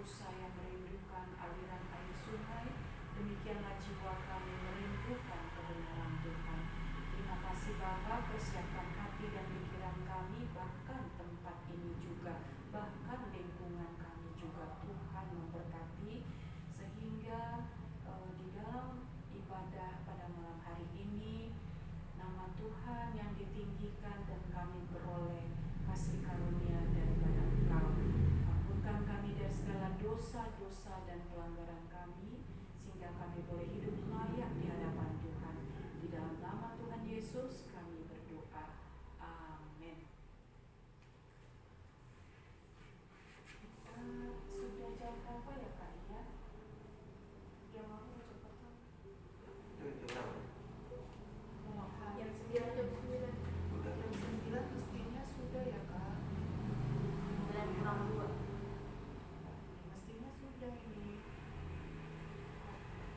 rusa yang merindukan aliran air sungai, demikianlah jiwa kami merindukan kebenaran Tuhan. Terima kasih Bapa, persiapkan hati dan pikiran kami, bahkan tempat ini juga, bahkan lingkungan kami juga. Tuhan memberkati sehingga di dalam ibadah pada malam hari ini nama Tuhan yang ditinggikan dan kami beroleh kasih karunia daripada Engkau. Ampunkan kami dari segala dosa-dosa dan pelanggaran kami, sehingga kami boleh hidup layak di hadapan Tuhan. Di dalam nama Tuhan Yesus kami berdoa. Amin. Sudah jam berapa ya Kak? Ya? Yang mau cepat. Jam 9 mestinya sudah ya Kak. 9:02 mestinya sudah ini.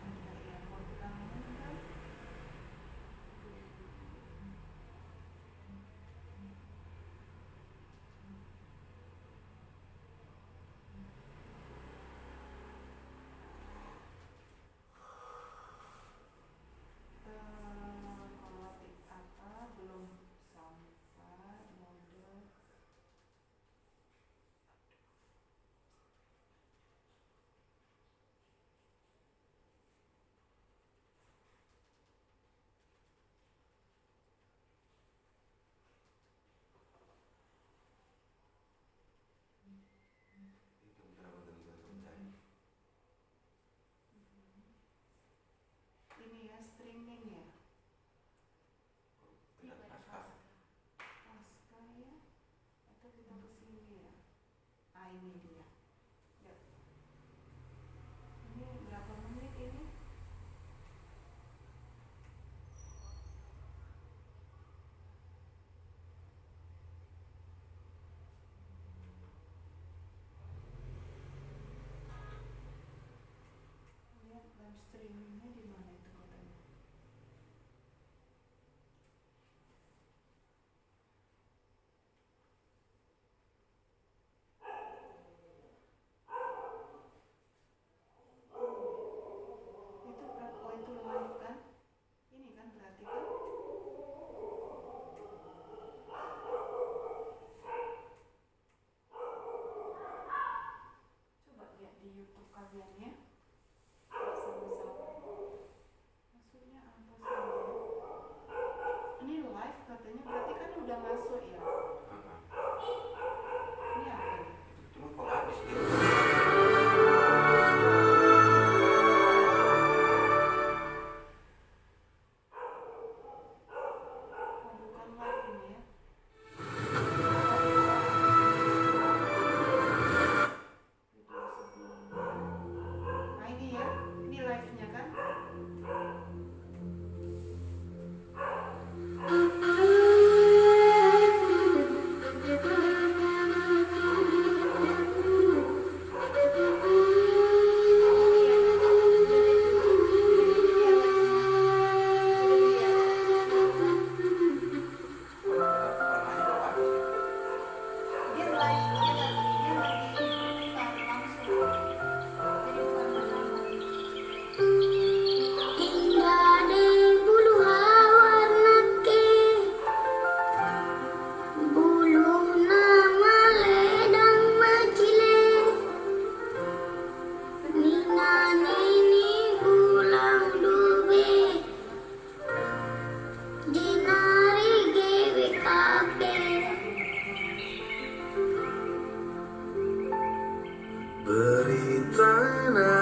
Ada yang mau ditanyakan kan? Kalau belum sampai mode ini ya, streaming ya. Pasca ya, atau kita kesini ya. Ini dia. Ya. Ini berapa menit ini? Lihat live streamingnya di mana itu katanya? Itu berapa? Oh, itu live kan? Ini kan berarti kan? Coba lihat di YouTube kalian ya. Bersama-sama. Maksudnya apa sih? Ini live katanya, berarti kan udah masuk ya? Ini apa nih? Cuma penghabis gitu. Oh, bukan live ini ya? Video sebelumnya. Nah ini ya, ini live-nya kan? dia live dia lagi langsung jadi bukan rekaman. Indah di bulu warna ke bulu nama ledang macile Nina nini ulang dube dinari GWKP Beritana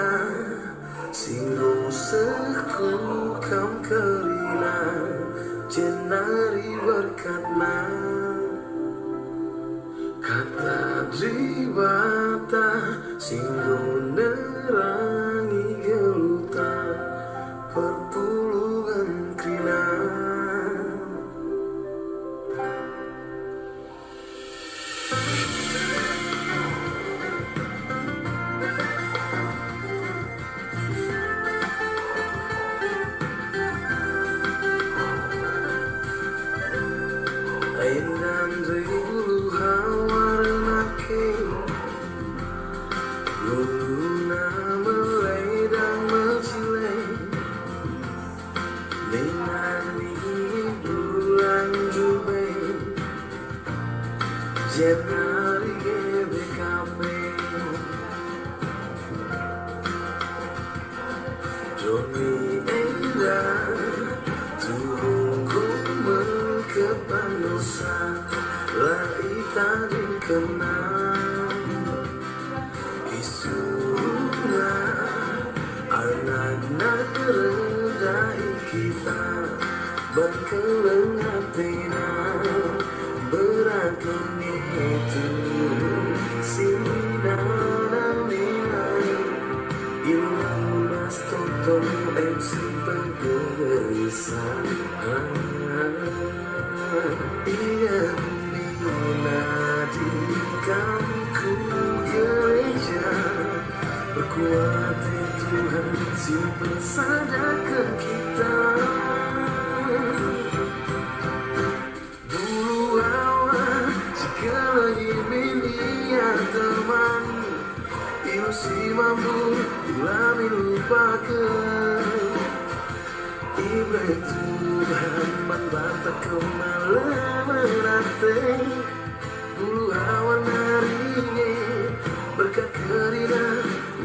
singgung seku kam kerina jenari berkatna kata dribata singgung nerangi geluta perpuluhan krina Aindan ribu warna ke Jenari GBKP Doni Enda Turungku Mengkepan dosa Laitani kenal Isuruna Anak-anak redai kita Berkelengatina Beragam itu Sinana nilai Ilmas tonton MC pengesan Ia bina jadikanku gereja Berkuat Tuhan simpan sadarkan kita Dulu awal jika lagi dunia teman Ilusi mampu ulami lupakan Ibrahim Tuhan membantah kemalaman Dulu awal narinya berkat kerina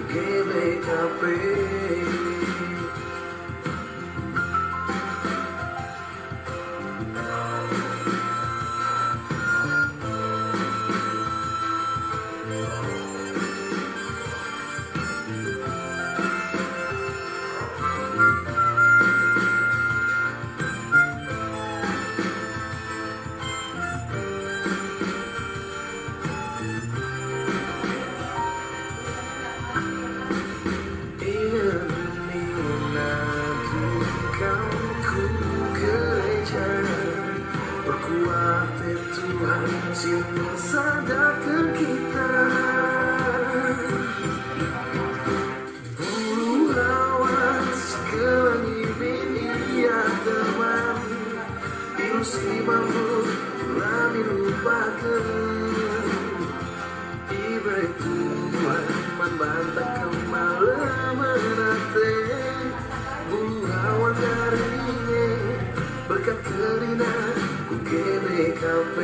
GBKP Simpan sadarkan kita Bulu awas kelangi dunia teman Ilusi mampu ulami lupakan Ibrahim Tuhan membantah kemalaman Bulu awan darinya berkat kerina GBKP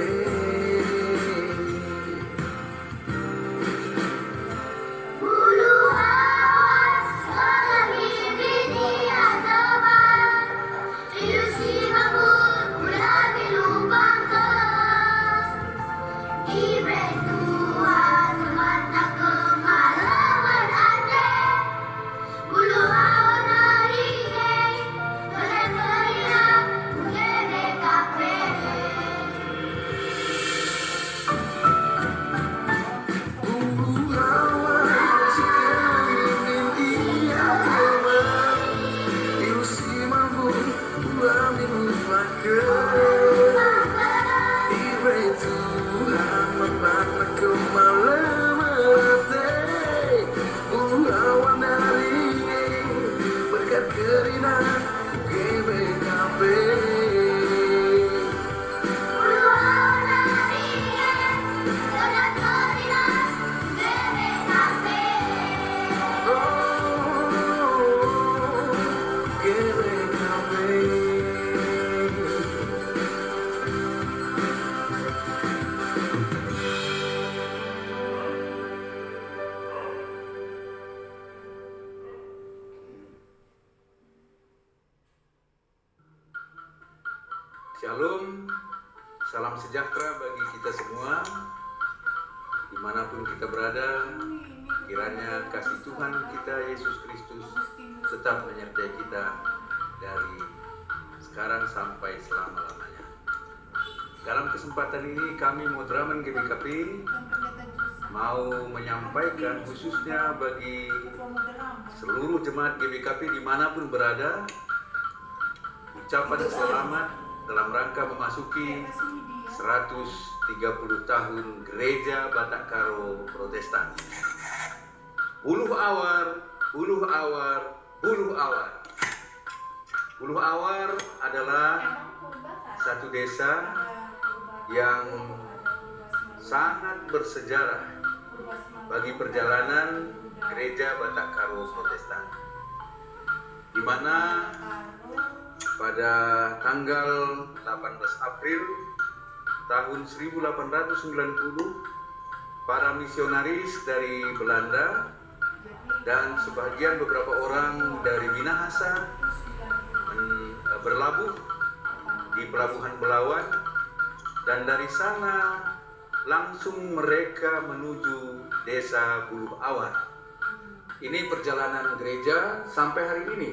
Shalom, salam sejahtera bagi kita semua dimanapun kita berada. Kiranya kasih Tuhan kita Yesus Kristus tetap menyertai kita dari sekarang sampai selama-lamanya. Dalam kesempatan ini kami Mudraman GBKP mau menyampaikan khususnya bagi seluruh jemaat GBKP dimanapun berada ucapan selamat dalam rangka memasuki 130 tahun Gereja Batak Karo Protestan. Buluh Awar, Buluh Awar, Buluh Awar. Buluh Awar adalah satu desa yang sangat bersejarah bagi perjalanan Gereja Batak Karo Protestan, di mana pada tanggal 18 April tahun 1890 para misionaris dari Belanda dan sebagian beberapa orang dari Minahasa berlabuh di Pelabuhan Belawan, dan dari sana langsung mereka menuju Desa Buluh Awan. Ini perjalanan gereja sampai hari ini.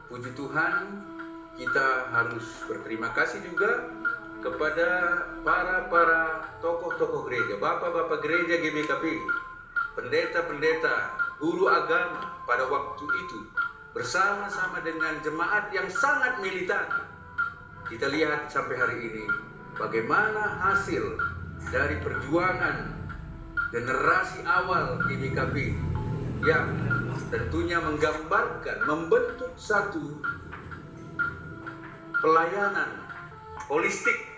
Puji Tuhan, kita harus berterima kasih juga kepada para tokoh-tokoh gereja, bapak-bapak gereja GBKP, pendeta-pendeta, guru agama pada waktu itu, bersama-sama dengan jemaat yang sangat militan. Kita lihat sampai hari ini bagaimana hasil dari perjuangan generasi awal GBKP yang tentunya menggambarkan, membentuk satu pelayanan holistik.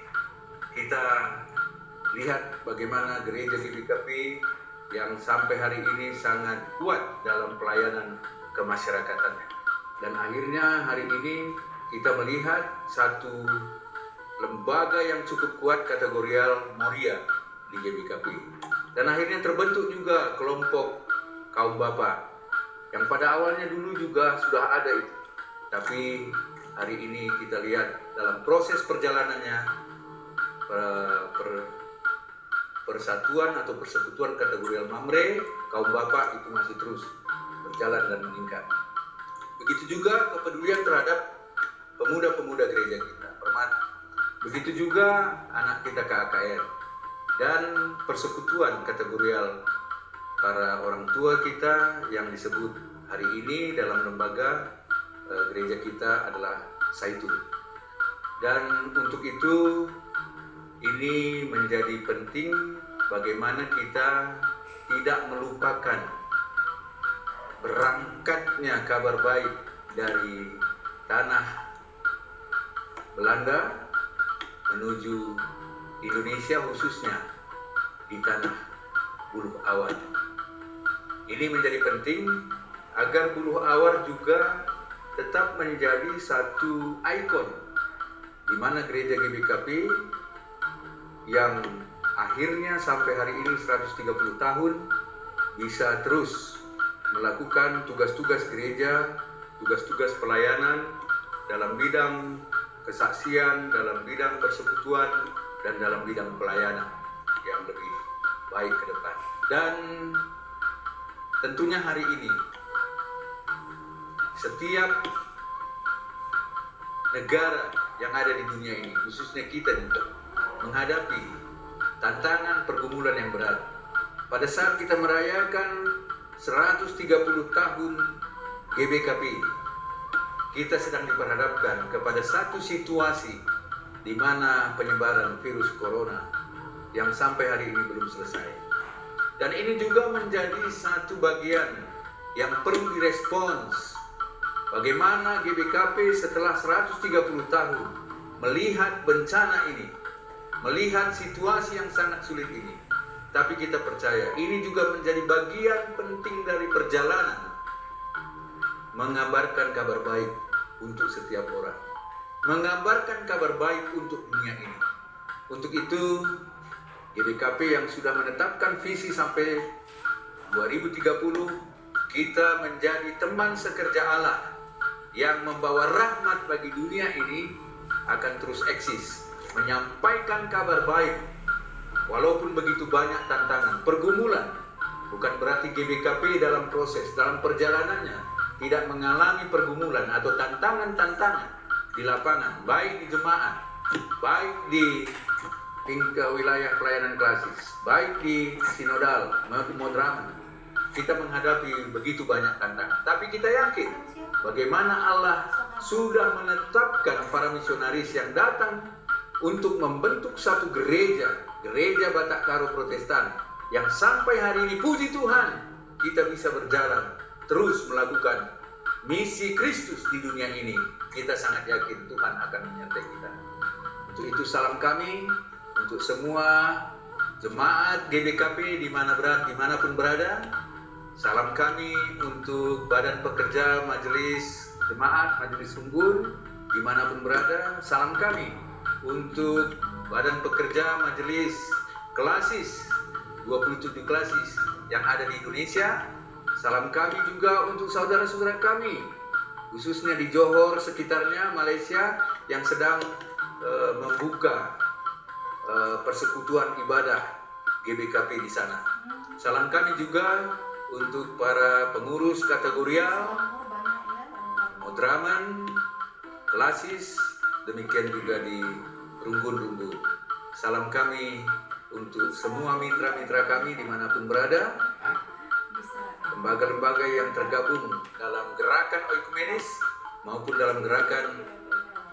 Kita lihat bagaimana gereja GBKP yang sampai hari ini sangat kuat dalam pelayanan kemasyrakatannya. Dan akhirnya hari ini kita melihat satu lembaga yang cukup kuat kategorial Moria di GBKP. Dan akhirnya terbentuk juga kelompok kaum bapak yang pada awalnya dulu juga sudah ada itu. Tapi hari ini kita lihat dalam proses perjalanannya, persatuan atau persekutuan kategorial Mamre, kaum bapak itu masih terus berjalan dan meningkat. Begitu juga kepedulian terhadap pemuda-pemuda gereja kita, Permata. Begitu juga anak kita KKR, dan persekutuan kategorial para orang tua kita yang disebut hari ini dalam lembaga gereja kita adalah Saitun. Dan untuk itu ini menjadi penting bagaimana kita tidak melupakan berangkatnya kabar baik dari tanah Belanda menuju Indonesia, khususnya di tanah Buluh Awan. Ini menjadi penting agar Buluh Awan juga tetap menjadi satu ikon di mana gereja GBKP yang akhirnya sampai hari ini 130 tahun bisa terus melakukan tugas-tugas gereja, tugas-tugas pelayanan dalam bidang kesaksian, dalam bidang persekutuan, dan dalam bidang pelayanan yang lebih baik ke depan. Dan tentunya hari ini setiap negara yang ada di dunia ini, khususnya kita juga, menghadapi tantangan pergumulan yang berat. Pada saat kita merayakan 130 tahun GBKP, kita sedang diperhadapkan kepada satu situasi di mana penyebaran virus corona yang sampai hari ini belum selesai. Dan ini juga menjadi satu bagian yang perlu direspons. Bagaimana GBKP setelah 130 tahun melihat bencana ini, melihat situasi yang sangat sulit ini. Tapi kita percaya ini juga menjadi bagian penting dari perjalanan mengabarkan kabar baik untuk setiap orang, mengabarkan kabar baik untuk dunia ini. Untuk itu GBKP yang sudah menetapkan visi sampai 2030, kita menjadi teman sekerja Allah yang membawa rahmat bagi dunia ini, akan terus eksis menyampaikan kabar baik walaupun begitu banyak tantangan, pergumulan. Bukan berarti GBKP dalam proses, dalam perjalanannya tidak mengalami pergumulan atau tantangan-tantangan di lapangan, baik di jemaat, baik di wilayah pelayanan klasis, baik di sinodal maupun modern. Kita menghadapi begitu banyak tantangan, tapi kita yakin bagaimana Allah sudah menetapkan para misionaris yang datang untuk membentuk satu gereja Batak Karo Protestan, yang sampai hari ini puji Tuhan kita bisa berjalan terus melakukan misi Kristus di dunia ini. Kita sangat yakin Tuhan akan menyertai kita. Untuk itu salam kami untuk semua jemaat GBKP dimanapun berada. Salam kami untuk Badan Pekerja Majelis Jemaat Majelis Unggul dimanapun berada. Salam kami untuk Badan Pekerja Majelis Klasis 27 klasis yang ada di Indonesia. Salam kami juga untuk saudara-saudara kami, khususnya di Johor sekitarnya, Malaysia, yang sedang membuka persekutuan ibadah GBKP di sana. Salam kami juga untuk para pengurus kategorial, Selangor banyak ya orang-orang. Modraman, klasis, demikian juga di Runggun-Runggun. Salam kami untuk semua mitra-mitra kami dimanapun berada, Bisa. lembaga-lembaga yang tergabung dalam gerakan oikumenis maupun dalam gerakan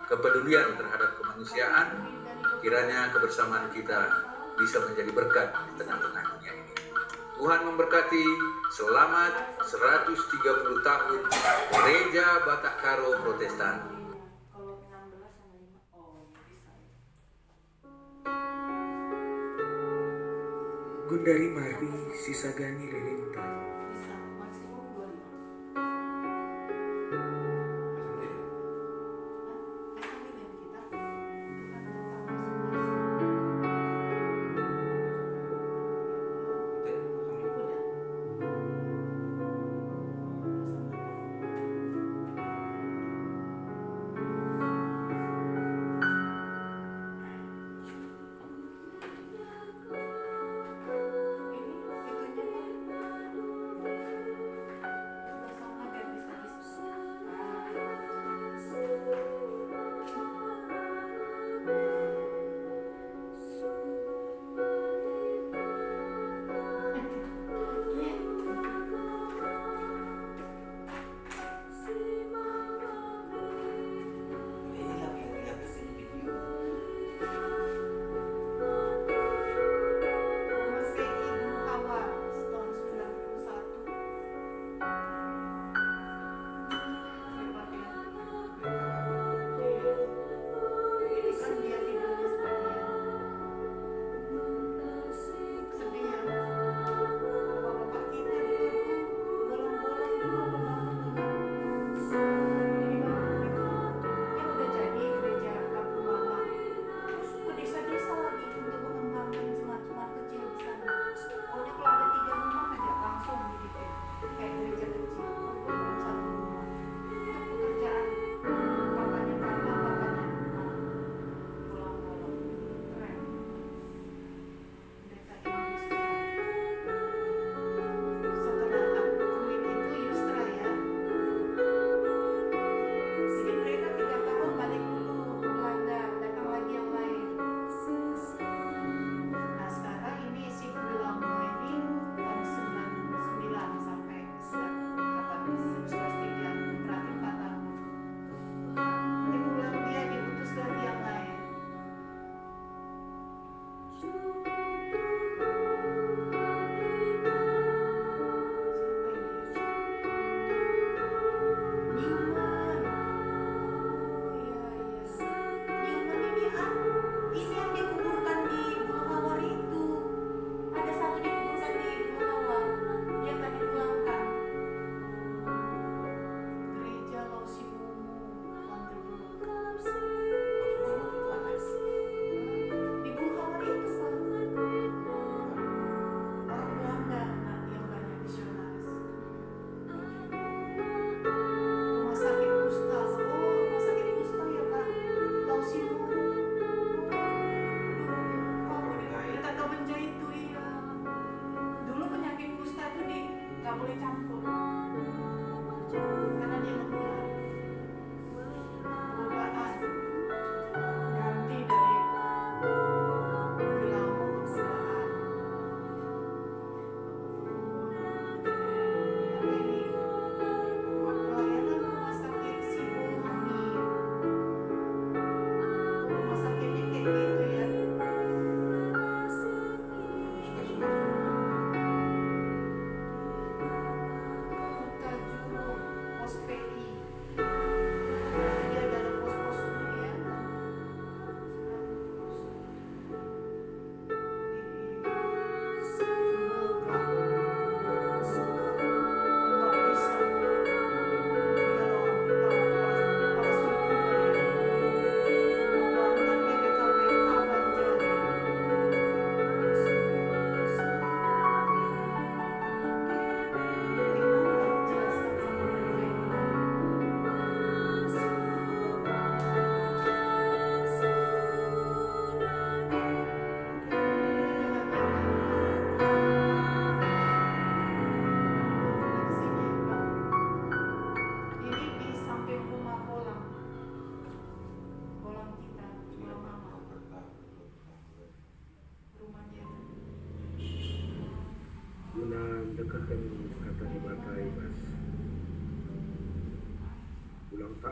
kepedulian terhadap kemanusiaan. Kiranya kebersamaan kita bisa menjadi berkat di tengah-tengah dunia ini. Tuhan memberkati. Selamat 130 tahun Gereja Batak Karo Protestan. Kalau 16 sama 5, oh bisa. Gundari Mari Sisagani Lilinta. Bisa maksimum 25. Bisa milih kita. Itu kan tentang masing-masing. Udah. Ini itunya Pak.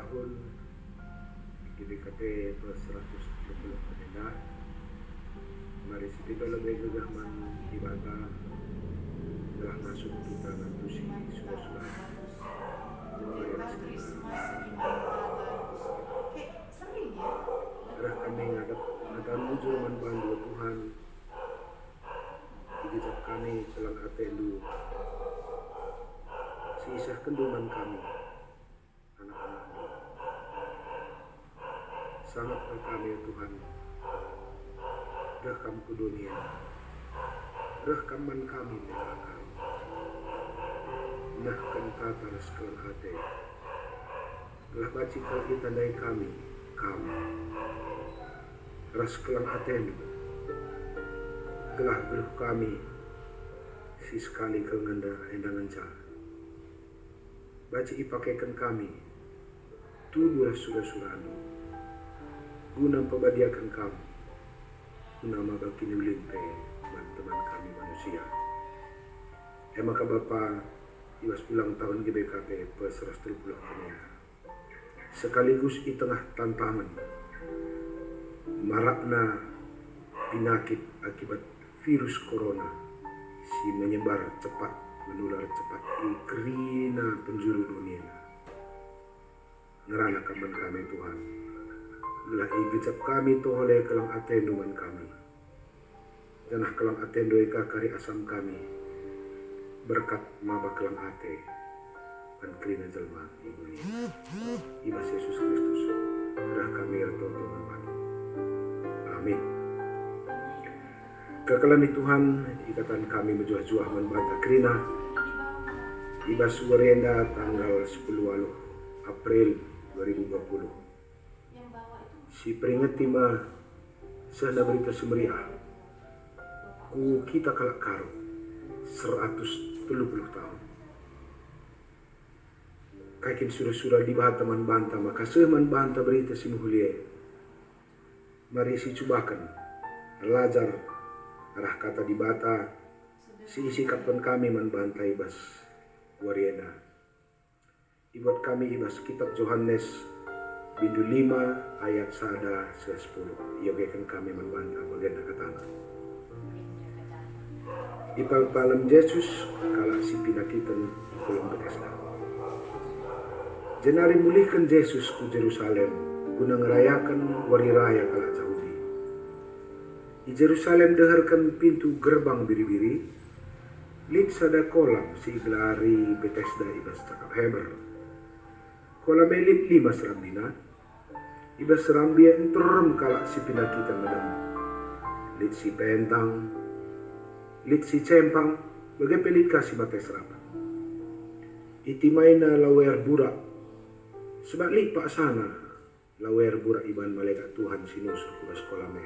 tahun GBKP plus 130 kadenda. Mari kita lebih gegaman ibadah telah masuk kita nantusi sudah Kita Christmas iman tagarus. Kayak sering ya. Arah kami ngadap mujur manbandu Tuhan. Digijak kami telang atendu sisah kenduman kami anak-anak sangat kami ya Tuhan. Rekam ke dunia, rekaman kami belakang, nah kan tatar sekelang hati, telah baci kalau kita dari kami, ras kelang hati telah beruh kami, si sekali kelenganda endangan cara, baci ipakaikan kami, tuduh surah-surahmu, guna pembadiakan kami. Nama bagi nulimpe teman-teman kami manusia. Maka Bapa iwas ulang tahun GBKP plus 130 kami. Sekaligus di tengah tantangan marakna penyakit akibat virus corona si menyebar cepat, menular cepat ikrina penjuru dunia. Ngerana kaman kami Tuhan. Belah igecap kami tohole kelang atenduman kami. Janah kelang atendo eka kari asam kami. Berkat maba kelang ate. Pan kelina jelma ibu ni. Ibas Yesus Kristus. Dah kami ertoto manban. Amin. Kekalan Tuhan ikatan kami menjuah-juah manbanta krina. Ibas Warenda tanggal 10 April 2020. Si peringati ma sehna berita semeriah ku kita kalak karo 130 tahun kaikin surah-surah di bahata man banta maka seman banta berita si muhulie mari si cubakan lajar arah kata di bata si isi kapan kami man banta ibas wariena ibuat kami ibas kitab Yohanes Bindu 5 ayat 1-10. Yogekan kami membantah bagian katana. Ipal-palam Yesus kala si pinakitan kolom Bethesda. Jenari mulihkan Yesus ku Jerusalem guna ngerayakan wari raya kala Yahudi. Di Jerusalem dengarkan pintu gerbang biri-biri. Lid sada kolam si gelari Bethesda ibas cakap Heber. Kolam elit 5 serambina. Iba serambia enterem kalak si pinakitan madam. Lit si pentang, lit si cempang, bagai pelit kasih batai serapan. Itimai na lawer burak, sebab lit pak sana lawer burak iban malaikat Tuhan sinusur kubas kolame.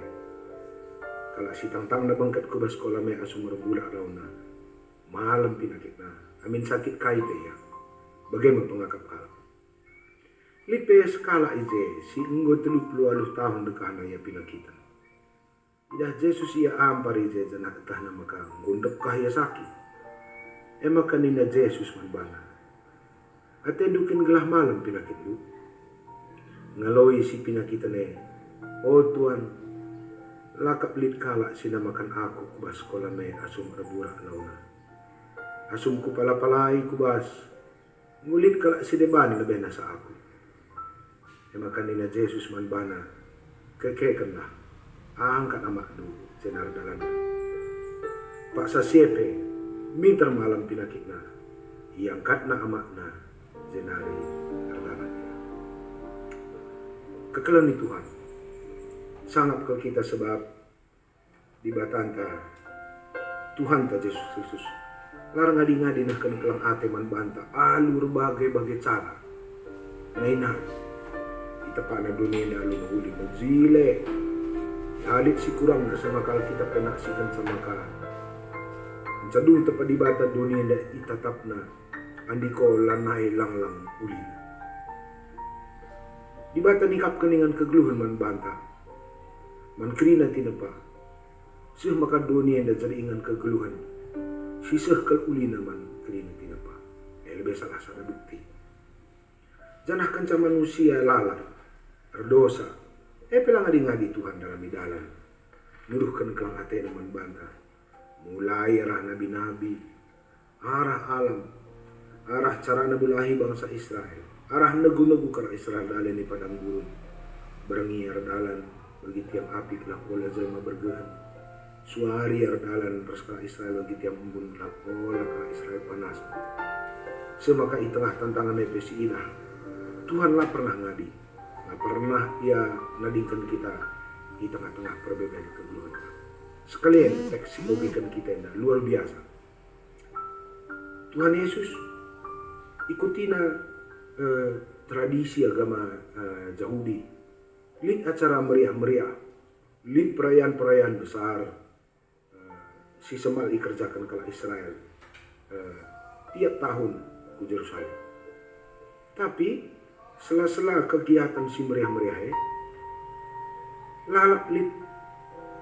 Kalak si tangtang na bangkat kubas kolame asum merbulak launa. Malam pinakit na, amin sakit kaite ya. Bagaimana pengakap kalak. Lipe skala ije si enggo 30 tahun dekahna ya pinakitan. Idah Yesus ia ampar ije jana etahna maka ngundep kah ya sakit. Maka nina Yesus manbana. Ate dukin gelah malam pinakit lu. Ngaloi si pinakitan oh Tuhan, lakap lit kala sinamakan aku kubas kolame asum reburak launa. Asum ku palapalai kubas. Ngulit kala si deban lebih nasa aku. Maka nina Yesus manbana kekekanlah angkat amak du jenar dalan pak sasiepe minter malam pinakitna iangkatna amakna jenari dalan kekelan Tuhan sangat kalau kita sebab di batanta Tuhan ta Yesus Kristus larang ngadi-ngadi nah kelang ate manbanta alur bagai cara naina tepat na dunia na alu mahuli magzile alit si kurang na sama kal kita penaksikan sama ka mencadung tepat di bata dunia na itatap na andi ko lanai lang uli di bata nikap keningan kegeluhan man banta man krina tinapa sih maka dunia na jadi ingan kegeluhan sisah kal uli na man krina tinapa lebih salah bukti Janah kenca manusia lalat, berdosa. Pelang ngadi Tuhan dalam idalan. Nuduhkan kelang atena membantah. Mulai arah nabi-nabi, arah alam, arah cara nabulahi bangsa Israel, arah negu-negu kara Israel dalen di padang gurun. Berengi ardalan, bagi tiang api kelak olah jelma bergehan. Suari ardalan perska Israel bagi tiang embun kelak olah kara Israel panas. Semaka i tengah tantangan nepesi inah, Tuhanlah pernah ngadi, nggak pernah ia nadingkan kita di tengah-tengah perbedaan kegeluhan. Sekalian teks logikan kita yang luar biasa. Tuhan Yesus ikutina tradisi agama Yahudi. Lid acara meriah-meriah, lid perayaan-perayaan besar, si semal dikerjakan kala Israel tiap tahun ke Yerusalem. Tapi sela-sela kegiatan si meriah-meriah lalap lid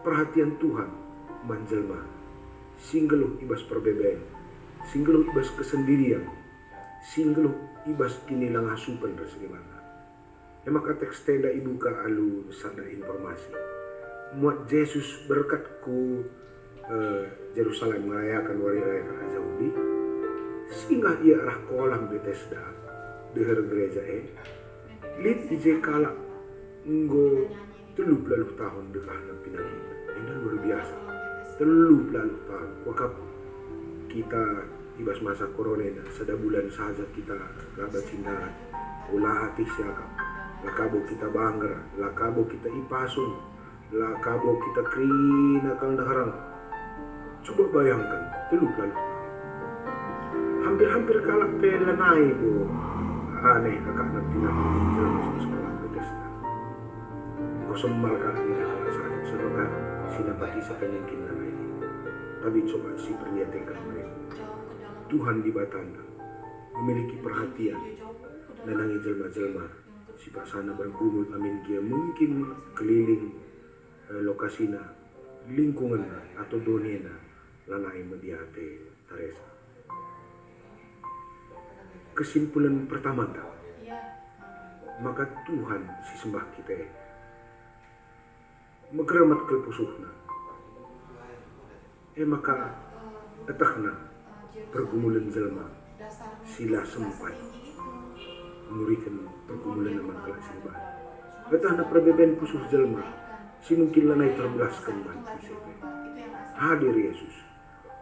perhatian Tuhan manjelma singgeluh ibas perbedaan, singgeluh ibas kesendirian, singgeluh ibas kinilang asupan resgimana. Maka teks tenda ibuka alu sada informasi. Muat Yesus berkat ku Yerusalem merayakan wari raya kala Yahudi, sehingga ia arah kolam Bethesda deher gereja lid ije kala nggo 30 tahun dekah na pinagiman. Ini luar biasa. 30 tahun. Wakap kita ibas masa corona sada bulan saja kita gaba cindaran. Ulah hati siakap. Lakabo kita banggar, lakabo kita ipasung, lakabo kita krina kang daharang. Coba bayangkan, 30 tahun. Hampir-hampir kalak pelanai po. Aneh kakak na pinagiman sekolah Bethesda. Semal ka ini salah saya semoga sinapati sa kanyang kinanay. Tapi coba si perlihatkan mereka. Tuhan di Batanda memiliki perhatian nanangi jelma-jelma si Pak sana bergumul amin kia mungkin keliling lokasina lingkungan atau donena lanai mediate Teresa. Kesimpulan pertama maka Tuhan si sembah kita megeramat ke pusuhna. Maka etakna pergumulan jelma sila sempat memberikan pergumulan nama kelas silbah. Etahna perbedaan pusuh jelma si mungkin lanai terbelaskan bantu sepe. Hadir Yesus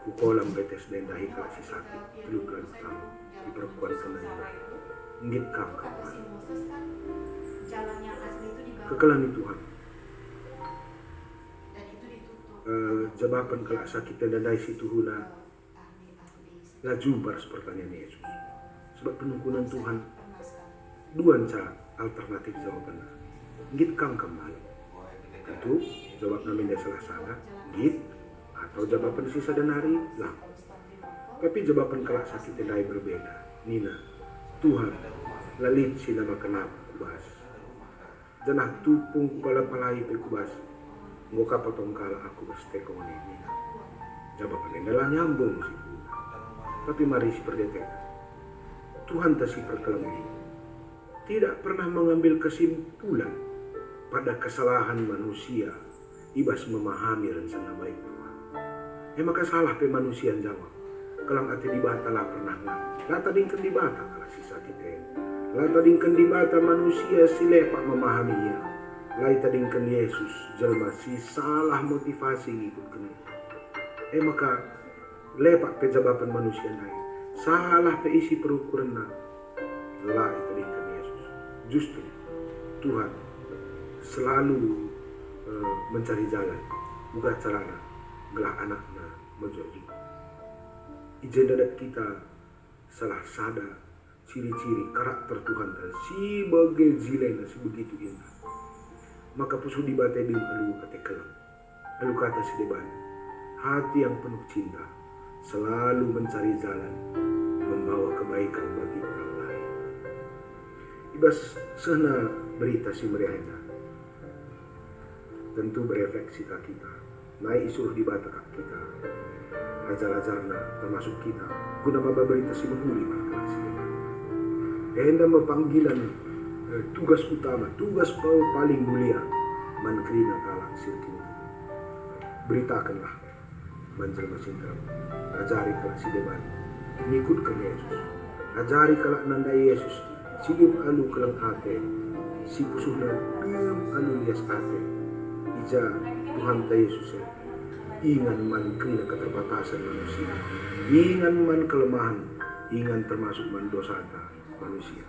ku kolam Bethesda dan dahi kelas si sakit 30 tahun diperkuat kenanya ngit kangkap kekelan Tuhan. Jawaban kelak sakit dan dari situ hula laju baras pertanyaan Yesus. Sebab penungkunan Tuhan dua alternatif jawabannya. Git kang kembali. Tentu jawab namanya salah git atau jawaban sisa dan hari lah. Tapi jawaban kelak sakit dan dari berbeda. Nina Tuhan lalit si nama kenapa kubas. Janah tupung kepala palai pekubas. Ngoka potong kala aku berstekongan ini. Jawaban adalah nyambung sih. Tapi mari si perdetek. Tuhan tasi perkelembing. Tidak pernah mengambil kesimpulan pada kesalahan manusia ibas memahami rencana baik Tuhan. Maka salah pe manusia jawab. Kelang ati dibata lah pernah nggak. Lah tadingkan dibata kalau sisa kita. Lah tadingkan dibata manusia si lepak memahami ia. Lai tadingkan Yesus jelma si salah motivasi ngikut kena. Maka lepak pejabapan manusia lain. Salah pe isi perukuran na. Lai tadingkan Yesus. Justru Tuhan selalu mencari jalan. Bukan carana gelah anaknya menjadi. Ijen dadat kita salah sada ciri-ciri karakter Tuhan dan si bagai zilena si begitu indah. Maka pusuh dibatai dim alu katekelam. Alu kata si deban. Hati yang penuh cinta selalu mencari jalan membawa kebaikan bagi orang lain. Ibas sana berita si meriahna. Tentu berefleksi ke kita. Naik isuh di bata kita. Ajar-ajarna termasuk kita. Guna baba berita si menghuli maka si deban. Enda mepanggilan tugas utama, tugas paling mulia mankrina kala sirkin. Beritakanlah manjelma sintram, ajari kala si deban, ngikutkan Yesus, ajari kala nanda Yesus, silim alu kelang ate, si pusuhna alu lias ate, ija Tuhan ta Yesus ingan man krina keterbatasan manusia, ingan man kelemahan, ingan termasuk man dosa manusia.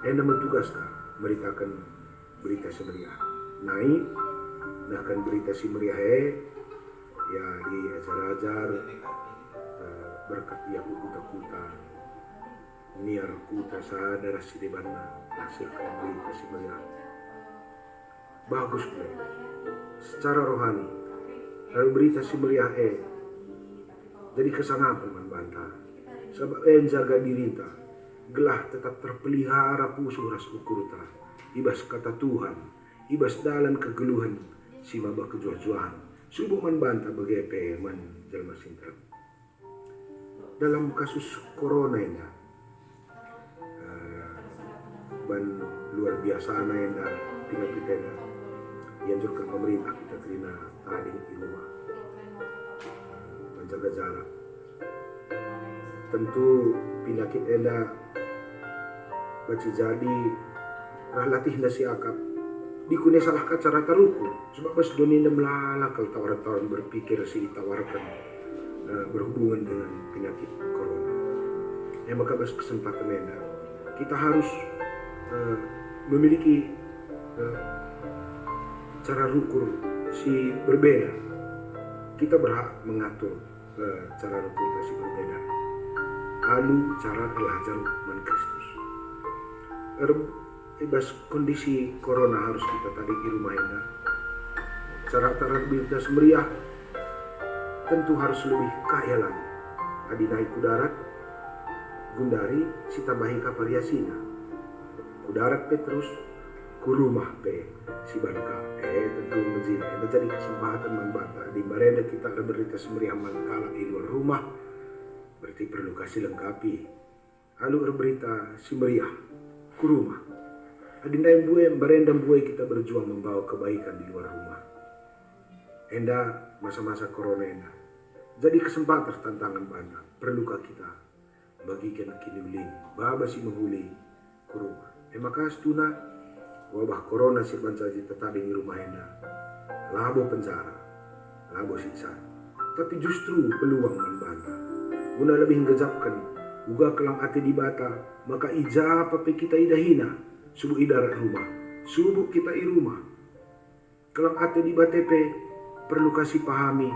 Enda tugas beritakan berita si meriah. Naik, bahkan berita si meriah ya di ajar-ajar berkat ya kuta-kuta niar kuta sadar si debana hasilkan berita si meriah. Bagus pula. Secara rohani, lalu berita si meriah jadi kesangapan man bantah. Sebab jaga dirita, gelah tetap terpelihara pusuh ras ukurta, ibas kata Tuhan, ibas dalam kegeluhan, si maba kejuah-juahan, subuh man bantah begepe man jalma sintram. Dalam kasus corona ini, ban luar biasa na yang tinggal kita dianjurkan pemerintah kita kena tadi di rumah, menjaga jarak. Tentu penyakit enda baci jadi latih nasi akap dikune salah cara taruku sebab pas dunia melala kalau tawar-tawar berpikir si tawarkan berhubungan dengan penyakit corona. Maka bas kesempatan enda kita harus memiliki cara rukur si berbeda. Kita berhak mengatur cara rukur si berbeda. Alu cara belajar man Kristus. Bebas kondisi corona harus kita tadi di rumah ini. Cara berita semeriah tentu harus lebih kaya lagi. Adi naik ku darat, gundari si tambahi ka variasina. Ku darat Petrus, ku rumah pe si bangka. Tentu menjina. Ini jadi kesempatan membantah di barenda kita ada berita semeriah mangkala di luar rumah. Berarti perlu kasih lengkapi. Lalu berita si meriah ku rumah. Adinda yang buai, barendam buai kita berjuang membawa kebaikan di luar rumah. Enda masa-masa corona enda. Jadi kesempatan tantangan banyak. Perlukah kita bagikan kiniulin, baba si menghuli ku rumah. Maka stuna wabah corona si bancaji tetap di rumah enda. Labo penjara, labo siksa. Tapi justru peluang membantah. Guna lebih menggejapkan, uga kelang ati di bata, maka ija pape kita idahina, subuh idarat rumah, subuh kita i rumah. Kelang ati di batepe, perlu kasih pahami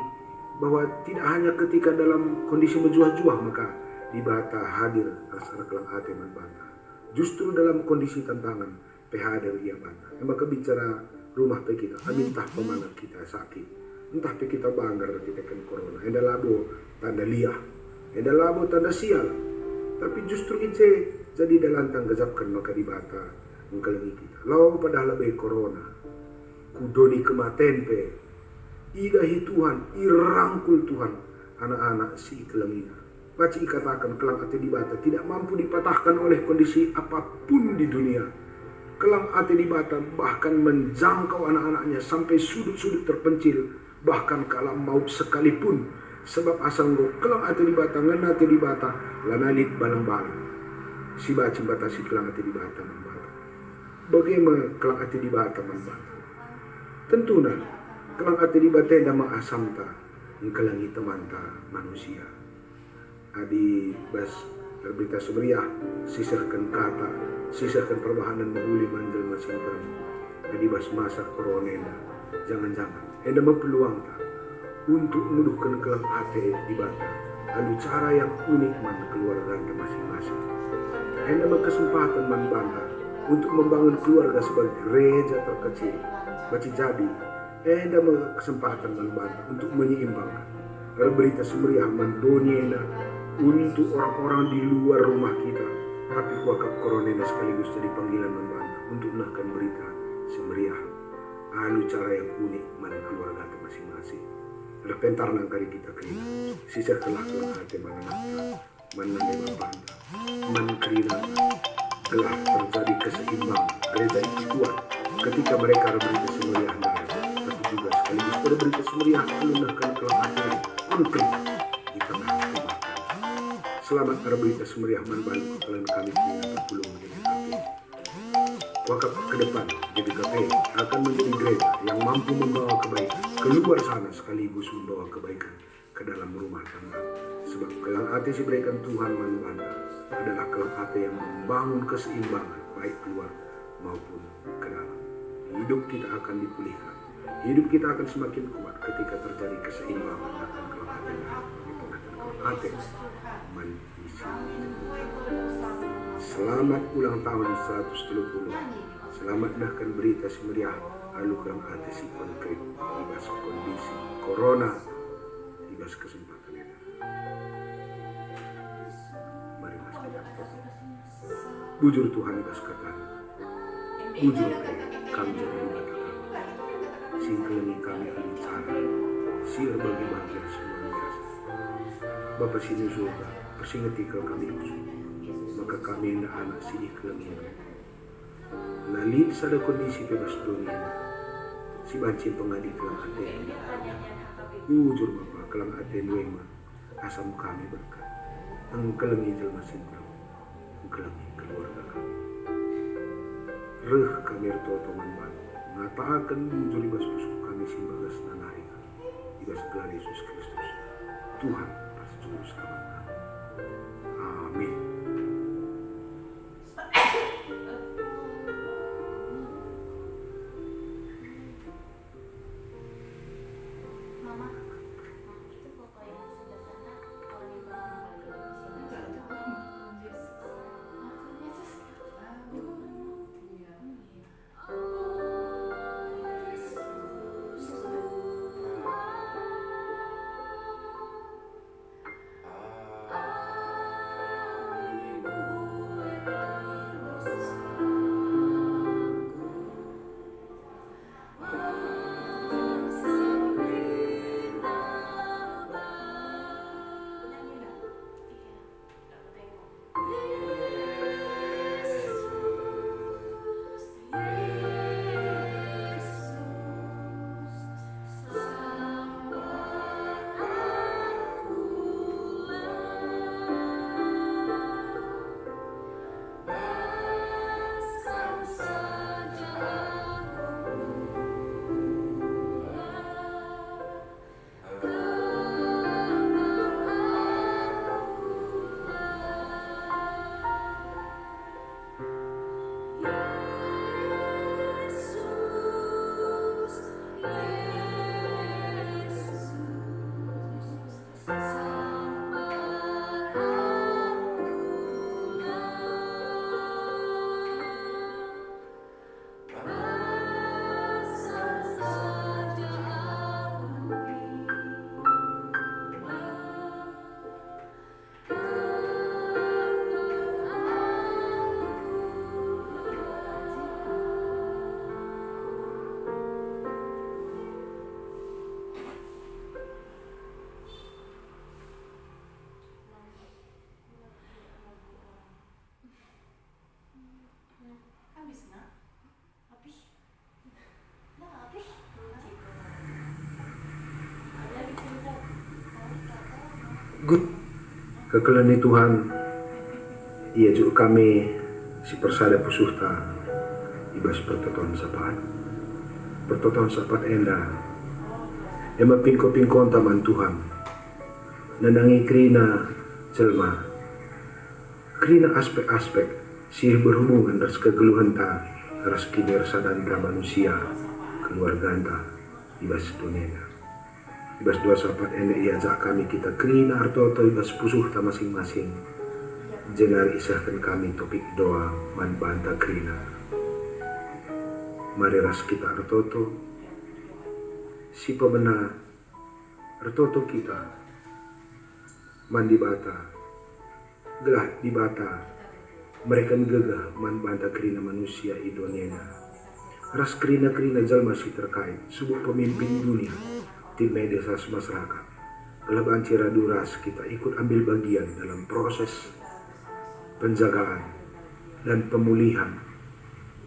bahwa tidak hanya ketika dalam kondisi berjuah-juah maka di bata hadir rasa kelang ati membantah. Justru dalam kondisi tantangan, hadir ia bantah. Maka bicara rumah pe kita, entah pemana kita sakit, entah pe kita banggar kita kan corona, enda labo tanda liah. Eda labo tanda sial, tapi justru itu jadi dalam tanggazapkan maka dibata mengkalangi kita. Lau padahal lebih corona, kudoni kematen pe, idahi Tuhan, irangkul Tuhan, anak-anak si kelangina. Baca katakan kelang ati dibata tidak mampu dipatahkan oleh kondisi apapun di dunia. Kelang ati dibata bahkan menjangkau anak-anaknya sampai sudut-sudut terpencil, bahkan ke alam maut sekalipun. Sebab asal go kelang ati di bata ngena ati di bata lanalit balang-balang si baci bata si kelang ati di bata membata. Bagaimana kelang ati di bata membata? Tentuna kelang ati di bata dama asamta ngkelangi temanta manusia. Adi bas berita semeriah sisirkan kata, sisirkan perbahanan menghuli manjel masing terang. Adi bas masa corona jangan-jangan enda peluang tak untuk menuduhkan kelang ate di bata, lalu cara yang unik man keluarga masing-masing. Enda berkesempatan man banta untuk membangun keluarga sebagai gereja terkecil. Baci jadi, enda berkesempatan man banta untuk menyeimbangkan berita semeriah man doniena untuk orang-orang di luar rumah kita. Tapi kuakap corona sekaligus jadi panggilan man banta untuk menakan berita semeriah. Lalu cara yang unik man keluarga masing-masing. Ada pentar nang kari kita kena sisa kelak hati mana nafta mana banda man kerina telah terjadi keseimbangan. Gereja itu kuat ketika mereka beri kesemeriahan darah, tapi juga sekaligus beri kesemeriahan melunakkan kelemahan konflik di tengah kebakaran. Selamat beri kesemeriahan balu kekalian kami punya terpulung menjadi GBKP. Wakaf ke depan, GBKP akan menjadi gereja yang mampu membawa kebaikan keluar sana sekaligus membawa kebaikan ke dalam rumah tangga. Sebab kelang hati si berikan Tuhan Manbanta adalah kelang hati yang membangun keseimbangan baik keluar maupun ke dalam. Hidup kita akan dipulihkan. Hidup kita akan semakin kuat ketika terjadi keseimbangan akan kelang hati kelang hati manusia. Selamat ulang tahun 130. Selamat dahkan berita semeriah lalu kelang hati si konkret ibas kondisi corona ibas kesempatan ini. Mari mas kita bujur Tuhan ibas kata bujur kami jadi mengatakan singkelengi kami bicara siar bagi bagian semua biasa Bapa sini surga persingeti ke kami usul maka kami hendak anak si iklan ini lalin sada kondisi bebas dunia si banci pengadi kelang hati ini bujur Bapa kelang hati nuema asam kami berkat engkelengi jelma simpel engkelengi keluarga kami reh kami ertoto manban ngapa akan bujur ibas pusku kami simbagas nanari kami ibas gelar Yesus Kristus Tuhan pas juru selamat kami amin. Mama, itu foto yang sebelah sana orang yang pertama kali di sini. Kekelani Tuhan, ia juga kami si persada pusuhta ibas pertoton sapat enda ema pingko taman Tuhan nenangi krina jelma krina aspek-aspek sih berhubungan ras kegeluhan ta ras kinersa dan manusia keluarga ta ibas dunia ibas dua sahabat ene iajak kami kita krina artoto ibas pusuh ta masing-masing jengar isahkan kami topik doa manbanta krina mari ras kita artoto si pemena artoto kita mandi bata gelah di bata mereka gegah manbanta krina manusia idonena ras krina jalma si terkait subuh pemimpin dunia tim media masyarakat kelebaan ciraduras kita ikut ambil bagian dalam proses penjagaan dan pemulihan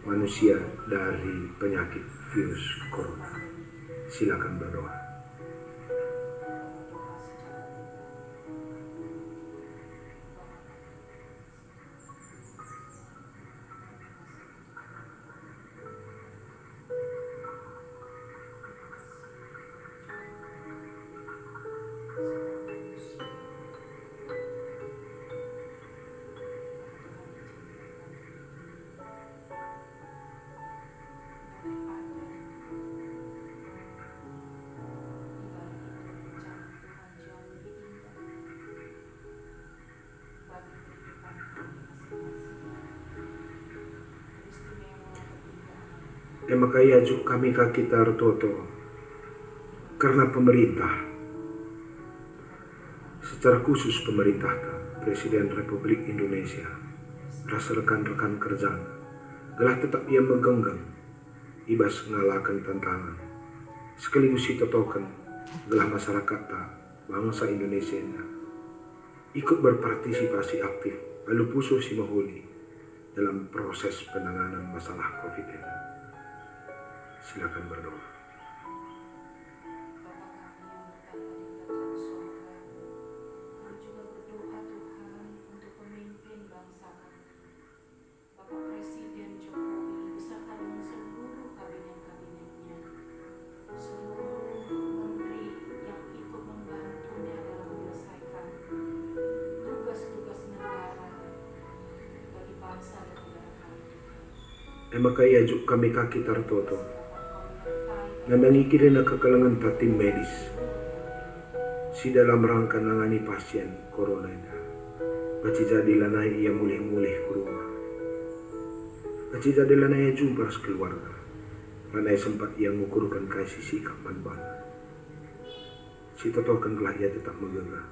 manusia dari penyakit virus corona. Silakan berdoa. Makaya juk kami kakitar toto karena pemerintah, secara khusus pemerintah Presiden Republik Indonesia, rasa rekan-rekan kerja gelah tetap ia megenggang ibas ngalakan tantangan sekaligus totokan gelah masyarakat bangsa Indonesia ikut berpartisipasi aktif lalu pusuh si mahuli dalam proses penanganan masalah COVID-19. Silakan berdoa. Bapa kami yang berkata di kerajaan sorga, kami juga berdoa Tuhan untuk pemimpin bangsa kami, Bapak Presiden Jokowi beserta dengan seluruh kabinet-kabinetnya, seluruh menteri yang ikut membantunya dalam menyelesaikan tugas-tugas negara bagi bangsa dan negara kami. Makanya juk kami kaki tartoto nandangi kirina kekalangan tim medis si dalam rangka nangani pasien corona ini. Baci jadilah ia mulih-mulih ke rumah. Baci jadilah ia jumpa sekeluarga. Lanai sempat ia mengukurkan kasih sikap manbana. Si totokan telah ia tetap megagah.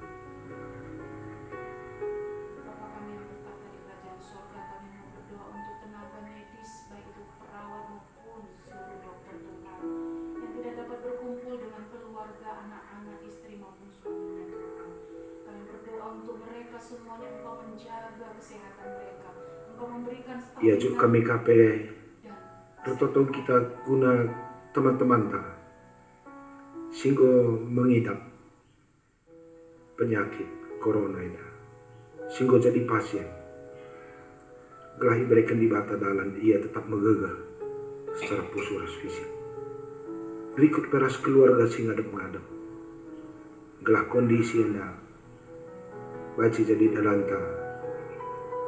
Bapa kami yang berkata di kerajaan sorga, kami mau berdoa untuk tenaga medis, baik itu perawat maupun seluruh dokter Tuhan yang tidak dapat berkumpul dengan keluarga, anak-anak, istri maupun suaminya Tuhan. Kami berdoa untuk mereka semuanya, Engkau menjaga kesehatan mereka, Engkau memberikan Ia juk kami kape Rototo kita guna teman-teman singgo mengidap penyakit corona ini, singgo jadi pasien. Gelah diberikan di bata dalan ia tetap megagah secara pusuras fisik. Berikut peras keluarga sing ngadep-ngadep. Gelah kondisi anda baci jadi dalanta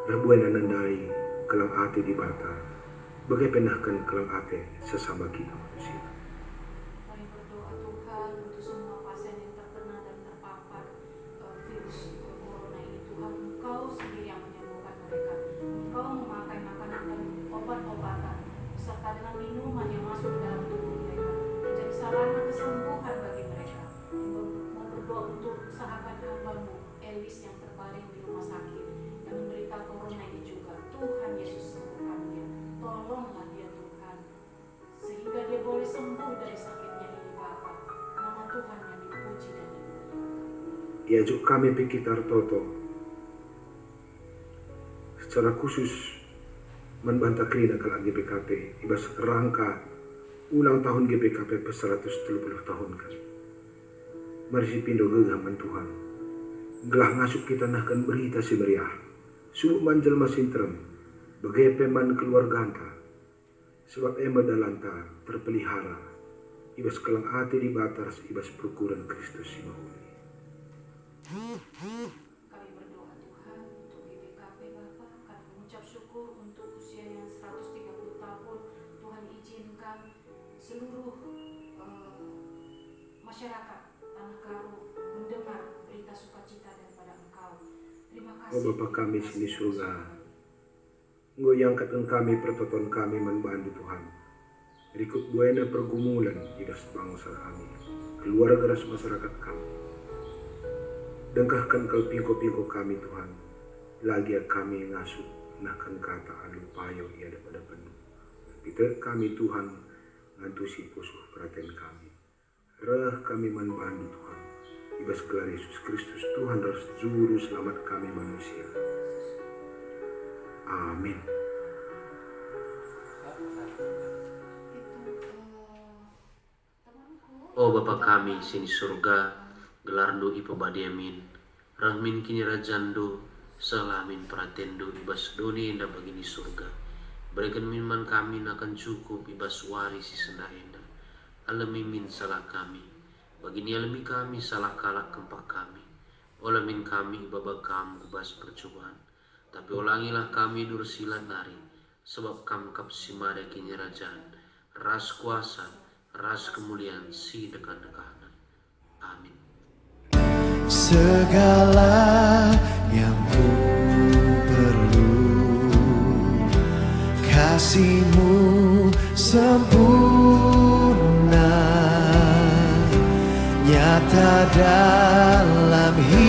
rebuan nandai kelang ati di bata. Bagaimanakan kelang ati sesama kita manusia. Kami berdoa Tuhan untuk semua pasien yang terkena dan terpapar virus corona ini. Tuhan, Engkau sendiri yang menyembuhkan mereka. Engkau memakai makanan dan obat-obatan beserta dengan minuman yang masuk ke dalam tubuh mereka menjadi sarana kesembuhan bagi mereka. Mau berdoa untuk sahabat hambamu Elis yang terbaring di rumah sakit yang menderita corona ini juga. Tuhan Yesus sembuhkan dia. Tolonglah dia Tuhan, sehingga dia boleh sembuh dari sakitnya ini Bapa. Nama Tuhan yang dipuji dan dimuliakan. Ia juk kami pikitar toto secara khusus membantah kerina kalau GPKP ibas rangka ulang tahun GPKP pe-130 tahun kan. Mari si pindo gegaman Tuhan gelah ngasup kita nahkan berita si meriah subuh manjel masintrem bagai peman keluarga anta sebab ema dalanta terpelihara ibas kelang ati di batas ibas perukuran Kristus si mahuli. Kami berdoa Tuhan untuk GBKP Bapa. Kami mengucap syukur untuk usia yang 130 tahun. Tuhan izinkan seluruh masyarakat Tanah Karo mendengar berita sukacita daripada Engkau. Terima kasih. Oh Bapa kami sini surga, Engkau yang angkatkan kami pertoton kami membantu Tuhan. Berikut buana pergumulan di das bangsa kami, keluarga das masyarakat kami. Dengkahkan kal pingko-pingko kami Tuhan, lagi kami ngasuh nahkan kata alu payo ia daripada penuh. Kita kami Tuhan ngantusi pusuh perhatian kami. Reh kami membantu Tuhan. Ibas gelar Yesus Kristus Tuhan ras juru selamat kami manusia. Amin. O Bapa kami sini surga, gelardo ipabadiamin, rahmin kini rajando, salamin pratendo ibas doni enda bagini surga. Berikan minuman kami akan cukup ibas wari si sendaenda. Alami min salah kami, bagini alami kami salah kalak kempak kami. Olamin kami babak kamu ibas percobaan, tapi ulangilah kami dursila nari, sebab kam kap simare kini rajaan, ras kuasa, ras kemuliaan si dekan-dekanan. Amin. Segala yang ku perlu, kasih-Mu sempurna, nyata dalam hidup